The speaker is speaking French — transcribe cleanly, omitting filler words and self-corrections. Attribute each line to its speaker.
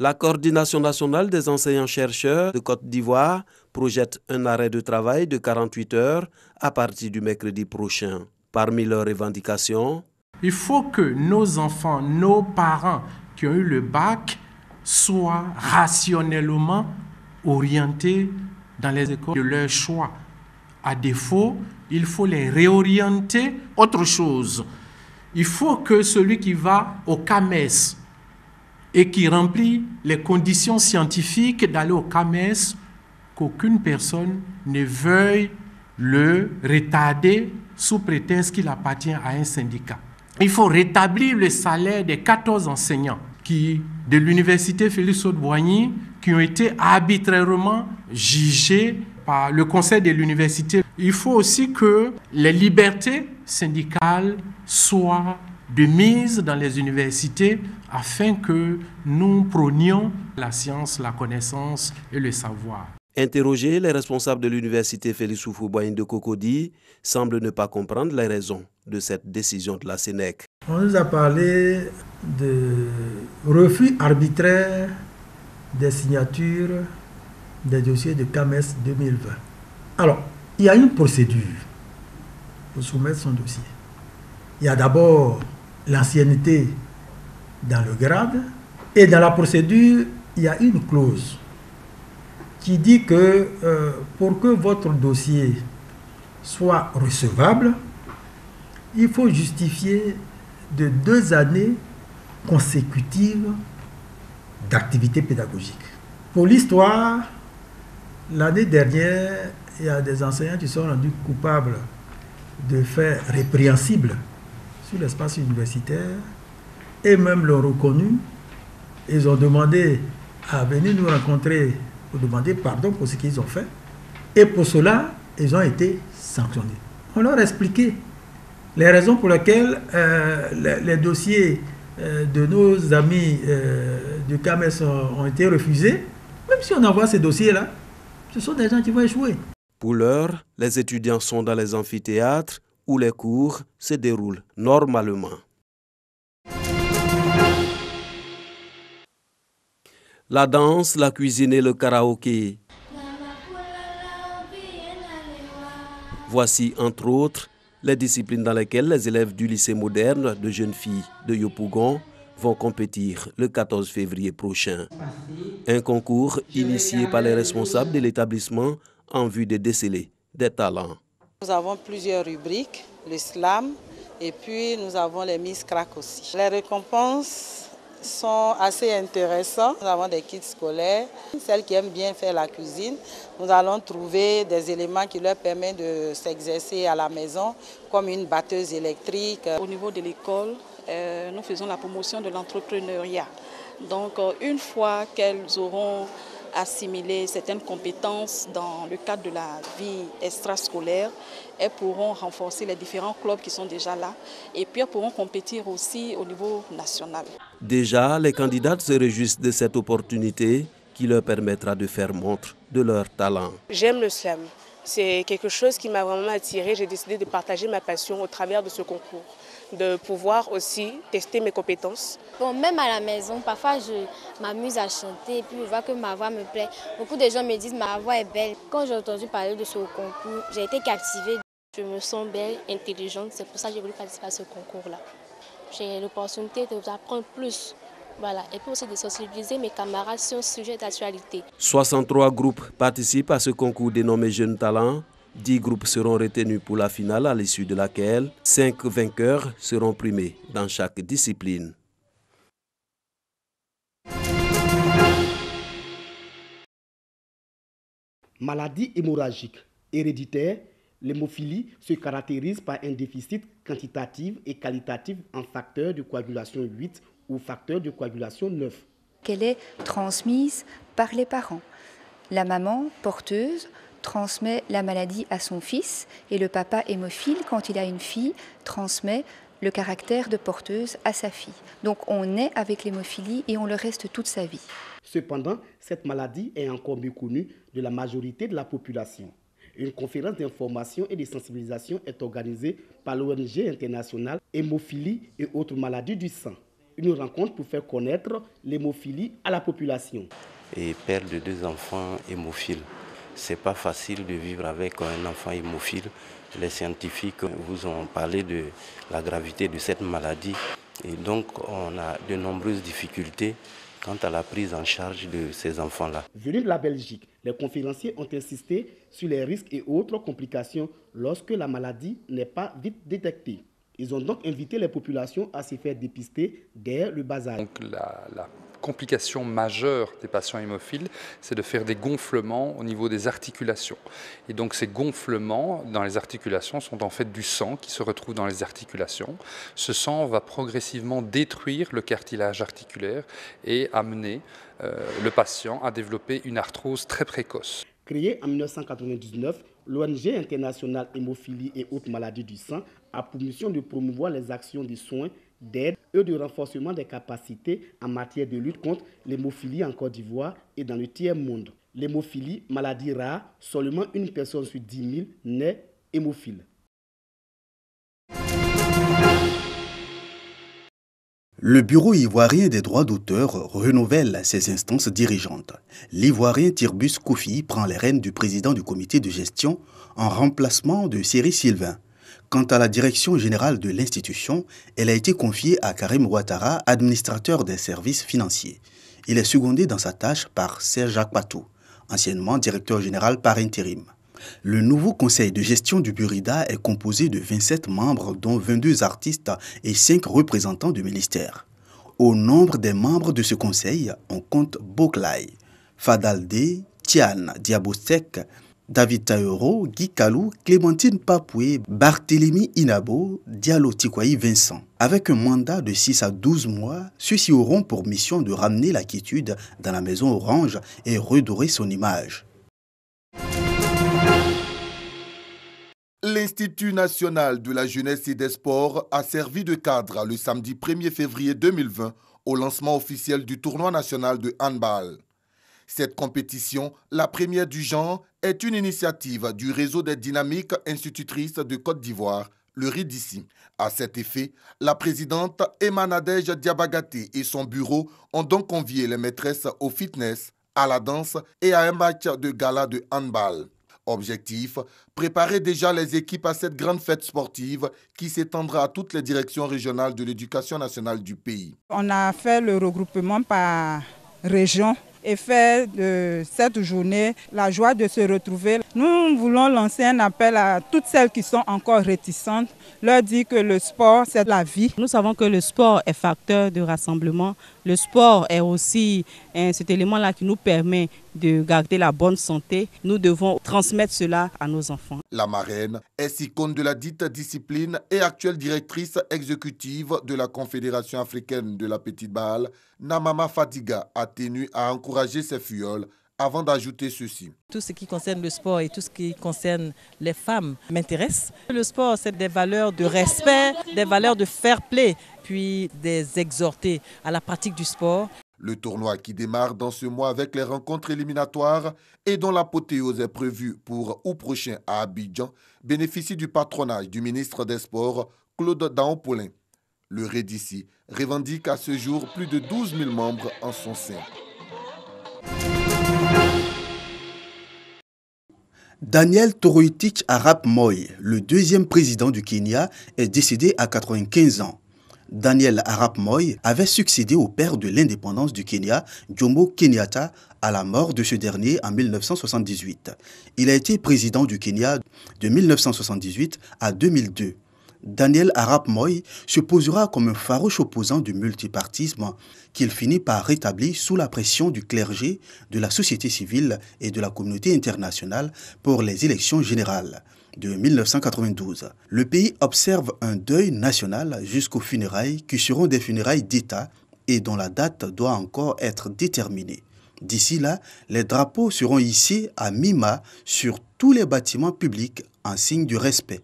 Speaker 1: La coordination nationale des enseignants-chercheurs de Côte d'Ivoire projette un arrêt de travail de 48 heures à partir du mercredi prochain. Parmi leurs revendications,
Speaker 2: il faut que nos enfants, nos parents qui ont eu le bac soient rationnellement orientés dans les écoles de leur choix. À défaut, il faut les réorienter autre chose. Il faut que celui qui va au CAMES et qui remplit les conditions scientifiques d'aller au CAMES, qu'aucune personne ne veuille le retarder sous prétexte qu'il appartient à un syndicat. Il faut rétablir le salaire des 14 enseignants de l'université Félix Houphouët-Boigny qui ont été arbitrairement jugés par le conseil de l'université. Il faut aussi que les libertés syndicales soient de mise dans les universités afin que nous prônions la science, la connaissance et le savoir.
Speaker 1: Interrogés, les responsables de l'université Félix Houphouët-Boigny de Cocody semblent ne pas comprendre les raisons de cette décision de la SENEC.
Speaker 3: On nous a parlé de refus arbitraire des signatures des dossiers de CAMES 2020. Alors, il y a une procédure pour soumettre son dossier. Il y a d'abord l'ancienneté dans le grade et dans la procédure, il y a une clause qui dit que pour que votre dossier soit recevable, il faut justifier de 2 années consécutives d'activité pédagogique. Pour l'histoire, l'année dernière, il y a des enseignants qui sont rendus coupables de faits répréhensibles sur l'espace universitaire et même l'ont reconnu. Ils ont demandé à venir nous rencontrer pour demander pardon pour ce qu'ils ont fait. Et pour cela, ils ont été sanctionnés. On leur a expliqué les raisons pour lesquelles les dossiers de nos amis du CAMES ont été refusés. Même si on envoie ces dossiers-là, ce sont des gens qui vont échouer.
Speaker 1: Pour l'heure, les étudiants sont dans les amphithéâtres où les cours se déroulent normalement. La danse, la cuisine et le karaoké. Voici, entre autres, les disciplines dans lesquelles les élèves du lycée moderne de jeunes filles de Yopougon vont compétir le 14 février prochain. Un concours initié par les responsables de l'établissement en vue de déceler des talents.
Speaker 4: Nous avons plusieurs rubriques, le slam et puis nous avons les Miss Crack aussi. Les récompenses sont assez intéressantes. Nous avons des kits scolaires. Celles qui aiment bien faire la cuisine, nous allons trouver des éléments qui leur permettent de s'exercer à la maison, comme une batteuse électrique.
Speaker 5: Au niveau de l'école, nous faisons la promotion de l'entrepreneuriat. Donc, une fois qu'elles auront assimilé certaines compétences dans le cadre de la vie extrascolaire, elles pourront renforcer les différents clubs qui sont déjà là et puis elles pourront compétir aussi au niveau national.
Speaker 1: Déjà, les candidates se réjouissent de cette opportunité qui leur permettra de faire montre de leur talent.
Speaker 6: J'aime le slam. C'est quelque chose qui m'a vraiment attirée. J'ai décidé de partager ma passion au travers de ce concours, de pouvoir aussi tester mes compétences.
Speaker 7: Bon, même à la maison, parfois je m'amuse à chanter et puis je vois que ma voix me plaît. Beaucoup de gens me disent que ma voix est belle. Quand j'ai entendu parler de ce concours, j'ai été captivée. Je me sens belle, intelligente, c'est pour ça que j'ai voulu participer à ce concours-là. J'ai l'opportunité d'apprendre plus. Voilà. Et puis aussi de sensibiliser mes camarades sur ce sujet d'actualité.
Speaker 1: 63 groupes participent à ce concours dénommé Jeunes Talents. 10 groupes seront retenus pour la finale à l'issue de laquelle 5 vainqueurs seront primés dans chaque discipline.
Speaker 8: Maladie hémorragique héréditaire, l'hémophilie se caractérise par un déficit quantitatif et qualitatif en facteur de coagulation 8 ou facteur de coagulation 9.
Speaker 9: Qu'elle est transmise par les parents. La maman porteuse transmet la maladie à son fils et le papa hémophile, quand il a une fille, transmet le caractère de porteuse à sa fille. Donc on naît avec l'hémophilie et on le reste toute sa vie.
Speaker 8: Cependant, cette maladie est encore méconnue de la majorité de la population. Une conférence d'information et de sensibilisation est organisée par l'ONG internationale Hémophilie et autres maladies du sang. Une rencontre pour faire connaître l'hémophilie à la population.
Speaker 10: Et père de 2 enfants hémophiles. C'est pas facile de vivre avec un enfant hémophile. Les scientifiques vous ont parlé de la gravité de cette maladie. Et donc, on a de nombreuses difficultés quant à la prise en charge de ces enfants-là.
Speaker 8: Venus de la Belgique, les conférenciers ont insisté sur les risques et autres complications lorsque la maladie n'est pas vite détectée. Ils ont donc invité les populations à se faire dépister dès le bas âge.
Speaker 11: Donc la complication majeure des patients hémophiles, c'est de faire des gonflements au niveau des articulations. Et donc ces gonflements dans les articulations sont en fait du sang qui se retrouve dans les articulations. Ce sang va progressivement détruire le cartilage articulaire et amener le patient à développer une arthrose très précoce.
Speaker 8: Créée en 1999, l'ONG internationale Hémophilie et autres maladies du sang a pour mission de promouvoir les actions de soins, d'aide et de renforcement des capacités en matière de lutte contre l'hémophilie en Côte d'Ivoire et dans le tiers-monde. L'hémophilie, maladie rare, seulement une personne sur 10 000 naît hémophile.
Speaker 12: Le Bureau ivoirien des droits d'auteur renouvelle ses instances dirigeantes. L'Ivoirien Tirbus Koufi prend les rênes du président du comité de gestion en remplacement de Seri Sylvain. Quant à la direction générale de l'institution, elle a été confiée à Karim Ouattara, administrateur des services financiers. Il est secondé dans sa tâche par Serge Akpatou, anciennement directeur général par intérim. Le nouveau conseil de gestion du Burida est composé de 27 membres, dont 22 artistes et 5 représentants du ministère. Au nombre des membres de ce conseil, on compte Boklay, Fadaldé, Tiane Diabostek, David Taïro, Guy Kalou, Clémentine Papoué, Barthélémy Inabo, Diallo Tikwaï Vincent. Avec un mandat de 6 à 12 mois, ceux-ci auront pour mission de ramener la quiétude dans la maison orange et redorer son image.
Speaker 13: L'Institut national de la jeunesse et des sports a servi de cadre le samedi 1er février 2020 au lancement officiel du tournoi national de handball. Cette compétition, la première du genre, est une initiative du réseau des dynamiques institutrices de Côte d'Ivoire, le RIDICI. À cet effet, la présidente Emma Nadège Diabagaté et son bureau ont donc convié les maîtresses au fitness, à la danse et à un match de gala de handball. Objectif, préparer déjà les équipes à cette grande fête sportive qui s'étendra à toutes les directions régionales de l'éducation nationale du pays.
Speaker 14: On a fait le regroupement par région et fait de cette journée la joie de se retrouver. Nous voulons lancer un appel à toutes celles qui sont encore réticentes, leur dire que le sport, c'est la vie.
Speaker 15: Nous savons que le sport est facteur de rassemblement. Le sport est aussi cet élément-là qui nous permet de garder la bonne santé. Nous devons transmettre cela à nos enfants.
Speaker 13: La marraine est icône de la dite discipline et actuelle directrice exécutive de la Confédération africaine de la petite balle, Namama Fadiga, a tenu à encourager ses filleuls avant d'ajouter ceci.
Speaker 16: Tout ce qui concerne le sport et tout ce qui concerne les femmes m'intéresse. Le sport, c'est des valeurs de respect, des valeurs de fair play, puis des exhorter à la pratique du sport.
Speaker 13: Le tournoi qui démarre dans ce mois avec les rencontres éliminatoires et dont l'apothéose est prévue pour août prochain à Abidjan bénéficie du patronage du ministre des Sports, Claude Daon-Paulin. Le RIDICI revendique à ce jour plus de 12 000 membres en son sein.
Speaker 12: Daniel Toroitich Arap Moi, le deuxième président du Kenya, est décédé à 95 ans. Daniel Arap Moi avait succédé au père de l'indépendance du Kenya, Jomo Kenyatta, à la mort de ce dernier en 1978. Il a été président du Kenya de 1978 à 2002. Daniel Arap Moi se posera comme un farouche opposant du multipartisme qu'il finit par rétablir sous la pression du clergé, de la société civile et de la communauté internationale pour les élections générales de 1992. Le pays observe un deuil national jusqu'aux funérailles qui seront des funérailles d'État et dont la date doit encore être déterminée. D'ici là, les drapeaux seront hissés à mi-mât sur tous les bâtiments publics en signe de respect.